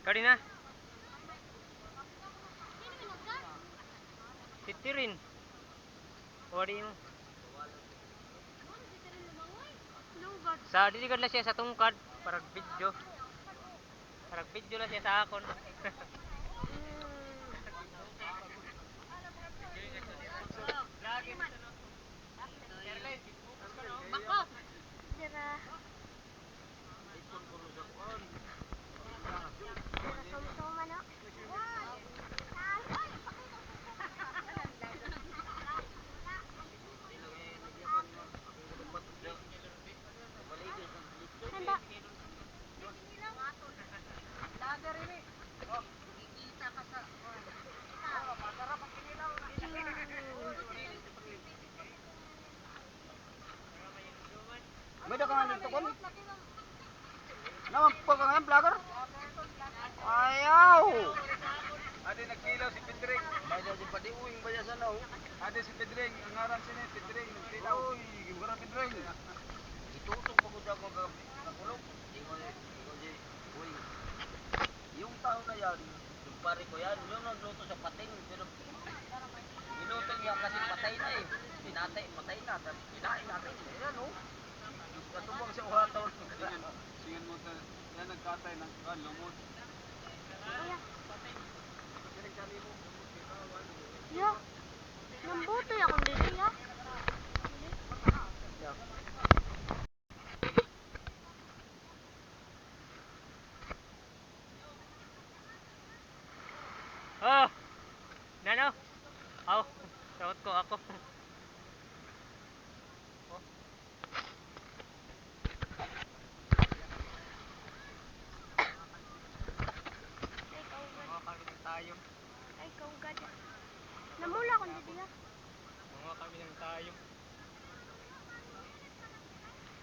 Karina. Titirin. Wari mo. Sa dili kadla siya sa tungkad parag video. Parag video lang siya sa akon. Bako. Dira. Sumsuma no. May dakangan dito kon. Naman po ka ngayon, vlogger? Ayaw! Ade nagkilaw si Pedring. Baya di padiuing baya sa now. Ade si Pedring, ang ngaran siya ni Pedring nagkilaw. Uy, gimara Pedring. Itutok pa ko sa akong kakulong. Uy, yung tao na yan, yung pare ko yan, yung nagluto sa pating, pero niluto niya kasi patay na eh. Pinatay, patay na. Kinain natin. Ayan o. Katubang sa uhataw. Singan mo ta, yan nagkatay ng lumot. Ya, nambuto ya kung dito ya. Oh. Nano? Aw, sawat ko ako. Oh. Mga kami ng tayo. Ay, kaugad ya. Namula kung dito ya. Mga kami ng tayo.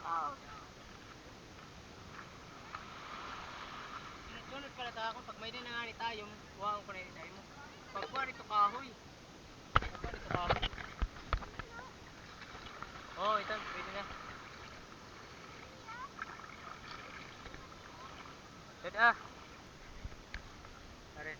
Oo. Sunod pala ta ako pag may dinangani tayo, huwag ko na rin tayo mo. Pag buwan ito kahoy. Pag buwan ito kahoy. Oh, ito, pwede na. Good ah. Pare.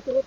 Surut.